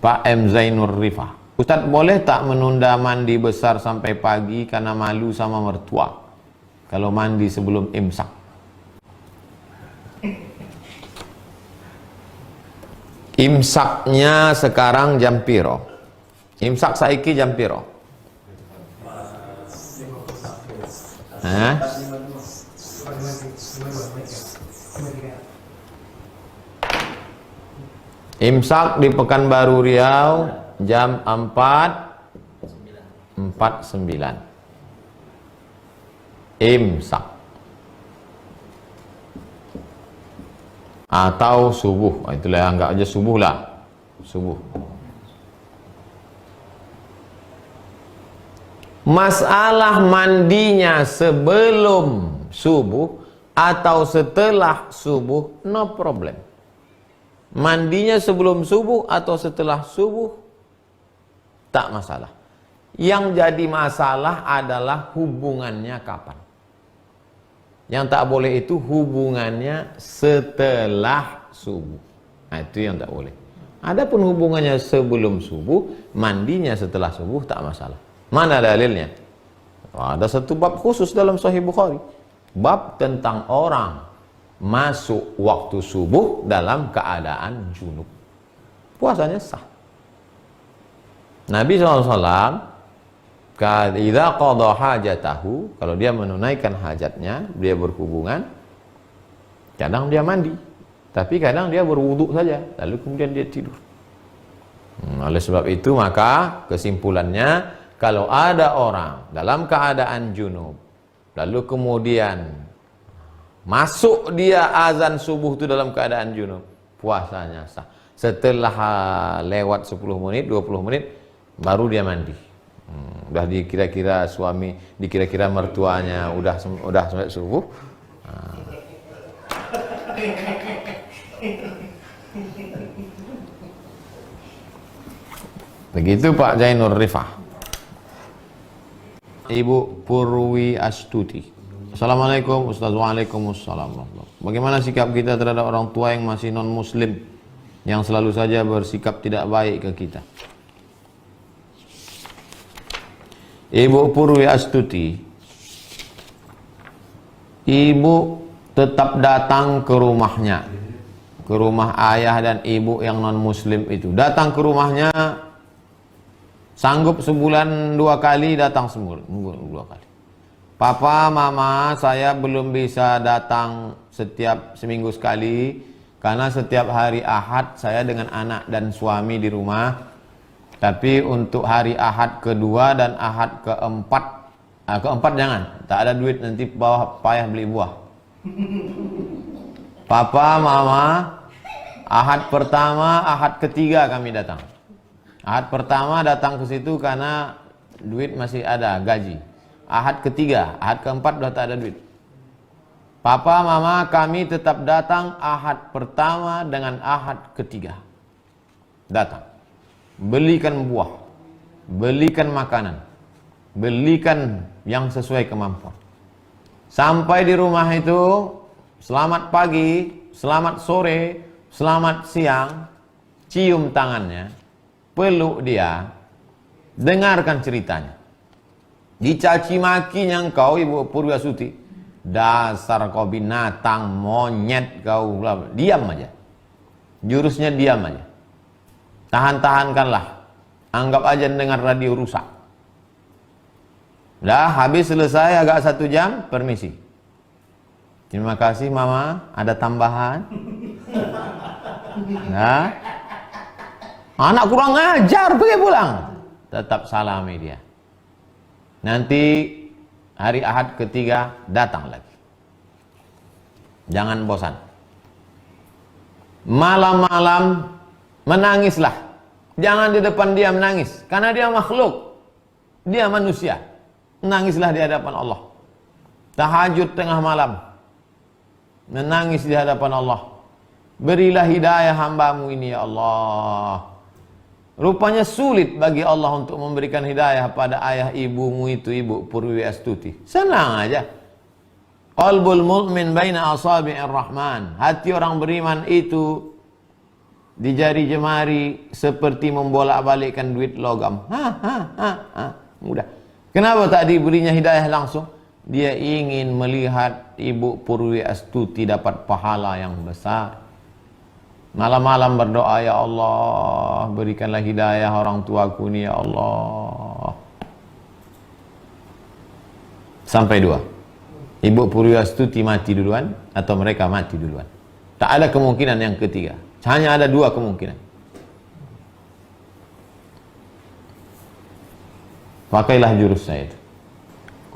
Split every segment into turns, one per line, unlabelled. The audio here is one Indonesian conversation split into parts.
Pak M. Zainur Rifah. Ustaz, boleh tak menunda mandi besar sampai pagi karena malu sama mertua kalau mandi sebelum imsak? Imsaknya sekarang jam piro? Imsak saiki jam piro? Hah? Imsak di Pekanbaru Riau jam 4.49. Imsak atau subuh, itulah, anggap aja subuh lah, subuh. Masalah mandinya sebelum subuh atau setelah subuh, no problem. Mandinya sebelum subuh atau setelah subuh, tak masalah. Yang jadi masalah adalah hubungannya kapan. Yang tak boleh itu hubungannya setelah subuh. Nah, itu yang tak boleh. Adapun hubungannya sebelum subuh, mandinya setelah subuh tak masalah. Mana dalilnya? Ada satu bab khusus dalam Sahih Bukhari. Bab tentang orang masuk waktu subuh dalam keadaan junub. Puasanya sah. Nabi SAW idza qada hajatahu, kalau dia menunaikan hajatnya, dia berhubungan, kadang dia mandi, tapi kadang dia berwudu saja, lalu kemudian dia tidur. Oleh sebab itu maka kesimpulannya, kalau ada orang dalam keadaan junub, lalu kemudian masuk dia azan subuh itu dalam keadaan junub, puasanya sah. Setelah lewat 10 menit, 20 menit, baru dia mandi. Udah dikira-kira suami, dikira-kira mertuanya udah sampai subuh. Begitu Pak Zainur Rifah. Ibu Purwi Astuti. Assalamualaikum Ustaz. Waalaikumsalam. Bagaimana sikap kita terhadap orang tua yang masih non muslim, yang selalu saja bersikap tidak baik ke kita? Ibu Purwi Astuti, ibu tetap datang ke rumahnya, ke rumah ayah dan ibu yang non muslim itu. Datang ke rumahnya, sanggup sebulan 2 kali, datang sebulan 2 kali. Papa, mama, saya belum bisa datang setiap seminggu sekali, karena setiap hari Ahad saya dengan anak dan suami di rumah. Tapi untuk hari Ahad kedua dan Ahad keempat jangan, tak ada duit, nanti bawah payah beli buah. Papa, mama, Ahad pertama, Ahad ketiga kami datang. Ahad pertama datang ke situ karena duit masih ada, gaji. Ahad ketiga, Ahad keempat sudah tak ada duit. Papa, mama, kami tetap datang Ahad pertama dengan Ahad ketiga. Datang. Belikan buah, belikan makanan, belikan yang sesuai kemampuan. Sampai di rumah itu, selamat pagi, selamat sore, selamat siang, cium tangannya, peluk dia, dengarkan ceritanya. Dicaci makinya engkau, Ibu Purwi Astuti, dasar kau binatang, monyet kau, diam aja. Jurusnya diam aja. Tahan-tahankanlah. Anggap aja dengar radio rusak. Dah habis selesai agak 1 jam, permisi. Terima kasih mama, ada tambahan. Nah, anak kurang ajar, pergi pulang. Tetap salami dia. Nanti hari Ahad ketiga datang lagi. Jangan bosan. Malam-malam menangislah. Jangan di depan dia menangis, karena dia makhluk, dia manusia. Menangislah di hadapan Allah. Tahajud tengah malam, menangis di hadapan Allah. Berilah hidayah hambamu ini ya Allah. Rupanya sulit bagi Allah untuk memberikan hidayah pada ayah ibumu itu, Ibu Purwi Astuti. Senang aja. Qalbul mu'min baina asabi'ir rahman. Hati orang beriman itu di jari jemari seperti membolak-balikkan duit logam. Mudah. Kenapa tak diberinya hidayah langsung? Dia ingin melihat Ibu Purwi Astuti dapat pahala yang besar. Malam-malam berdoa, ya Allah, berikanlah hidayah orang tuaku ni, ya Allah. Sampai 2. Ibu Purwi Astuti mati duluan atau mereka mati duluan. Tak ada kemungkinan yang ketiga. Hanya ada 2 kemungkinan. Pakailah jurus saya itu.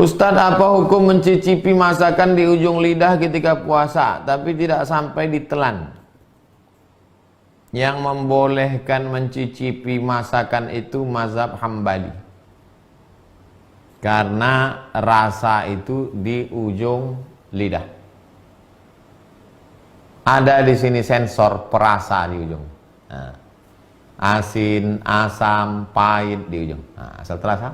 Ustaz, apa hukum mencicipi masakan di ujung lidah ketika puasa tapi tidak sampai ditelan? Yang membolehkan mencicipi masakan itu mazhab Hambali. Karena rasa itu di ujung lidah. Ada di sini sensor perasa di ujung. Nah, asin, asam, pahit di ujung. Nah, asal terasa.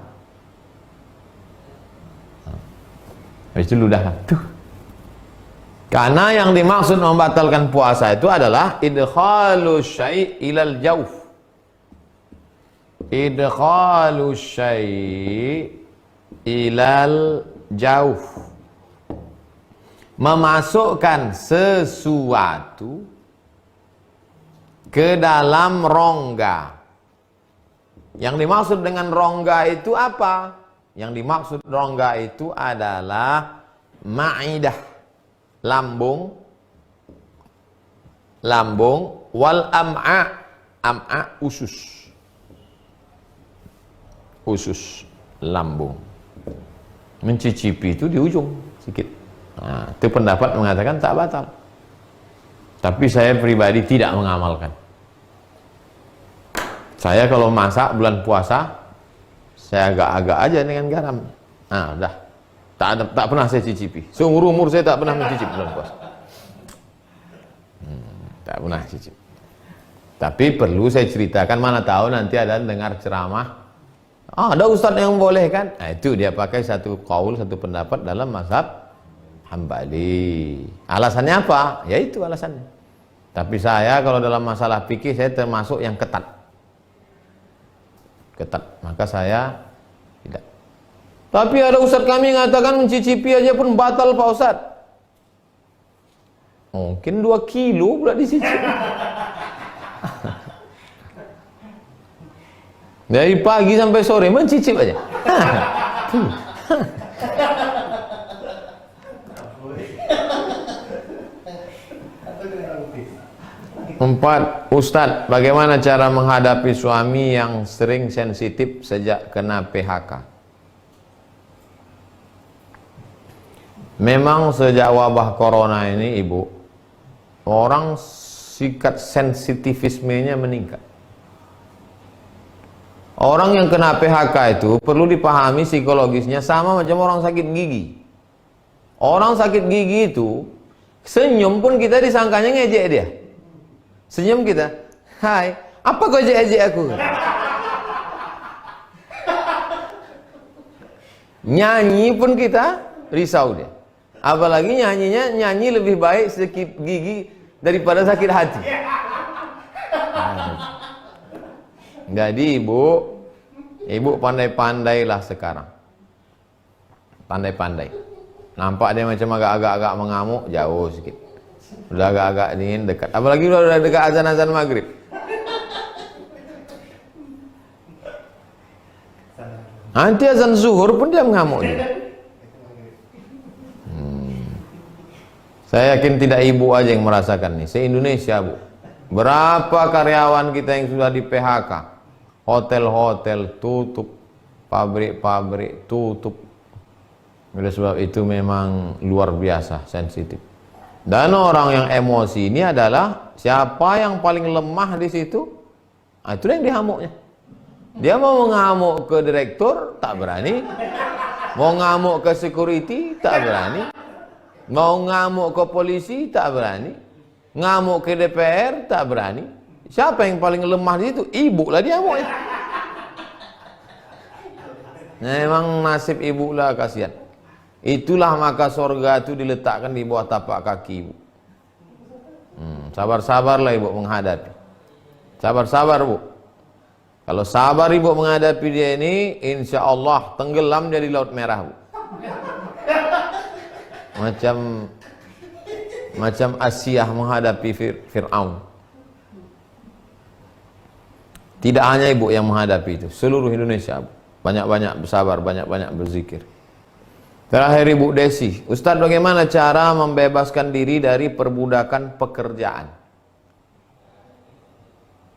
Habis itu ludah. Tuh. Karena yang dimaksud membatalkan puasa itu adalah idkhalu syai' ilal jauf. Idkhalu syai' ilal jauf. Memasukkan sesuatu ke dalam rongga. Yang dimaksud dengan rongga itu apa? Yang dimaksud rongga itu adalah ma'idah, lambung, wal am'a, usus, lambung. Mencicipi itu di ujung sedikit. Nah, itu pendapat mengatakan tak batal. Tapi saya pribadi tidak mengamalkan. Saya kalau masak bulan puasa, saya agak-agak aja dengan garam. Nah, dah. Tak pernah saya cicipi. Seumur umur saya tak pernah mencicipi bulan puasa. Tak pernah cicip. Tapi perlu saya ceritakan, mana tahu nanti ada dengar ceramah. Ada ustaz yang boleh kan? Nah, itu dia pakai satu qaul, satu pendapat dalam mazhab Hambali. Alasannya apa? Ya itu alasannya. Tapi saya kalau dalam masalah fikih saya termasuk yang ketat. Maka saya tidak. Tapi ada ustaz kami mengatakan mencicipi aja pun batal Pak Ustaz. Mungkin 2 kilo pula dicicip. Dari pagi sampai sore mencicip aja. Empat, Ustadz, bagaimana cara menghadapi suami yang sering sensitif sejak kena PHK? Memang sejak wabah corona ini, Ibu, orang sikap sensitivismenya meningkat. Orang yang kena PHK itu perlu dipahami psikologisnya sama macam orang sakit gigi. Orang sakit gigi itu senyum pun kita disangkanya ngejek dia. Senyum kita, hai, apa kau ejek-ejek aku? Nyanyi pun kita risau dia. Apalagi nyanyi lebih baik sakit gigi daripada sakit hati. Jadi ibu pandai-pandailah sekarang. Pandai-pandai. Nampak dia macam agak-agak mengamuk, jauh sedikit. Udah agak-agak dingin, dekat. Apalagi udah dekat azan-azan maghrib. Nanti azan zuhur pun dia mengamuk dia. Saya yakin tidak ibu aja yang merasakan nih. Se-Indonesia, Bu. Berapa karyawan kita yang sudah di PHK? Hotel-hotel tutup, pabrik-pabrik tutup. Oleh sebab itu memang luar biasa sensitif. Dan orang yang emosi ini adalah siapa yang paling lemah di situ, itu yang dihamuknya. Dia mau mengamuk ke direktur, tak berani. Mau ngamuk ke security, tak berani. Mau ngamuk ke polisi, tak berani. Ngamuk ke DPR, tak berani. Siapa yang paling lemah di situ? Ibu lah dia hamuknya. Memang nasib ibu lah, kasihan. Itulah maka sorga itu diletakkan di bawah tapak kaki ibu. Sabar-sabarlah ibu menghadapi. Sabar-sabar Bu. Kalau sabar Ibu menghadapi dia ini, insya Allah tenggelam jadi Laut Merah Bu. Macam Asiyah menghadapi Fir'aun. Tidak hanya Ibu yang menghadapi itu, seluruh Indonesia Bu. Banyak-banyak bersabar, banyak-banyak berzikir. Terakhir Ibu Desi, Ustadz bagaimana cara membebaskan diri dari perbudakan pekerjaan?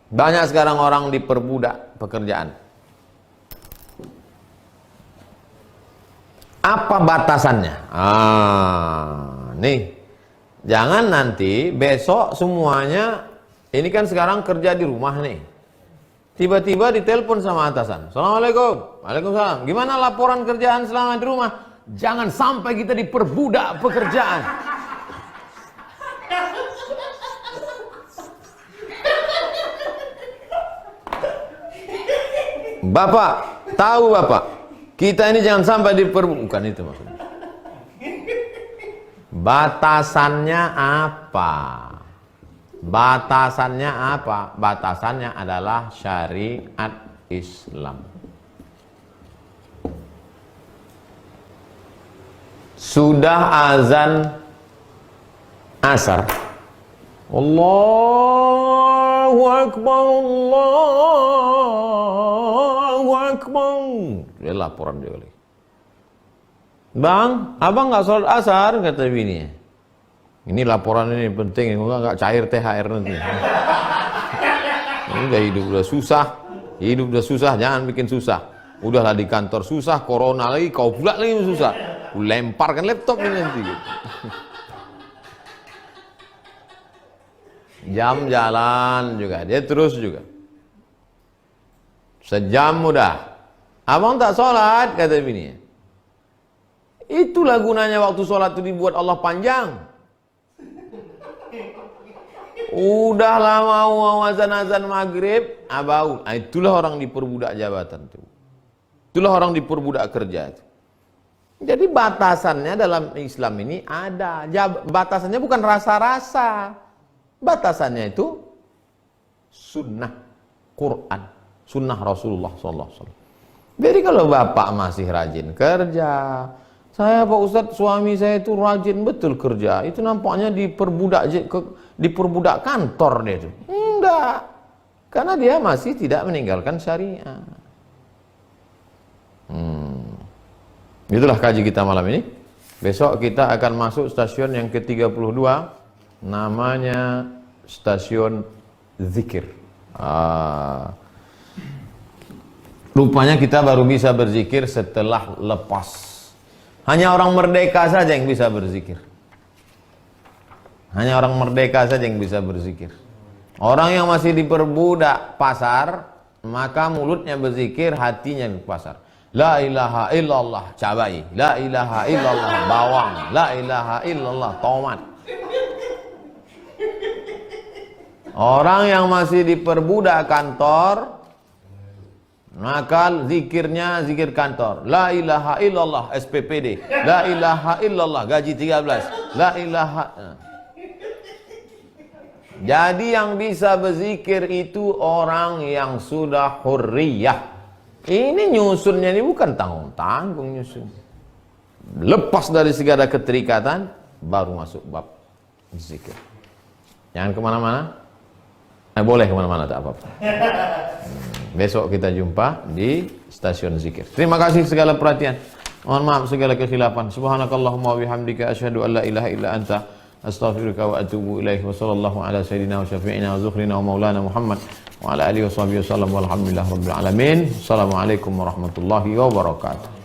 Banyak sekarang orang diperbudak pekerjaan. Apa batasannya? Nih, jangan nanti besok semuanya, ini kan sekarang kerja di rumah nih. Tiba-tiba ditelepon sama atasan. Assalamualaikum. Waalaikumsalam. Gimana laporan kerjaan selama di rumah? Jangan sampai kita diperbudak pekerjaan. Bapak, tahu Bapak, kita ini jangan sampai diperbudak. Bukan itu maksudnya. Batasannya apa? Batasannya apa? Batasannya adalah syariat Islam. Sudah azan asar, Allahu Akbar, Allahu Akbar. Dia laporan dia kali. Bang, abang nggak sholat asar, kata bininya. Ini laporan ini penting, nggak cair THR nanti. Ini udah hidup udah susah, jangan bikin susah. Udahlah di kantor susah, corona lagi, kau pula lagi susah. Lemparkan laptop ini nanti. Jam jalan juga, dia terus juga. Sejam udah. Abang tak sholat, kata bininya. Itulah gunanya waktu sholat itu dibuat Allah panjang. Udah lama mau azan maghrib, abau. Itulah orang diperbudak jabatan itu. Itulah orang diperbudak kerja itu. Jadi batasannya dalam Islam ini ada. Batasannya bukan rasa-rasa. Batasannya itu sunnah Quran, sunnah Rasulullah SAW. Jadi kalau bapak masih rajin kerja, saya Pak Ustadz, suami saya itu rajin betul kerja, itu nampaknya diperbudak kantor dia itu. Enggak, karena dia masih tidak meninggalkan syariah. Itulah kaji kita malam ini. Besok kita akan masuk stasiun yang ke-32, namanya stasiun zikir. Rupanya kita baru bisa berzikir setelah lepas. Hanya orang merdeka saja yang bisa berzikir. Hanya orang merdeka saja yang bisa berzikir. Orang yang masih diperbudak pasar, maka mulutnya berzikir, hatinya di pasar. La ilaha illallah cabai, la ilaha illallah bawang, la ilaha illallah tomat. Orang yang masih diperbudak kantor, maka zikirnya zikir kantor. La ilaha illallah SPPD, la ilaha illallah gaji 13, la ilaha. Jadi yang bisa berzikir itu orang yang sudah hurriyah. Ini nyusunnya ini bukan tanggung-tanggung nyusun. Lepas dari segala keterikatan, baru masuk bab zikir. Jangan kemana-mana. Boleh kemana-mana, tak apa-apa. Besok kita jumpa di stasiun zikir. Terima kasih segala perhatian. Mohon maaf segala kekhilafan. Subhanakallahumma wa bihamdika asyhadu an la ilaha illa anta astaghfiruka wa atubu ilaik. Wa sallallahu ala sayyidina wa syafi'ina wa zukhrina wa maulana Muhammad wa ala alihi wa sahbihi wasallam walhamdulillahi rabbil alamin. Assalamualaikum warahmatullahi wabarakatuh.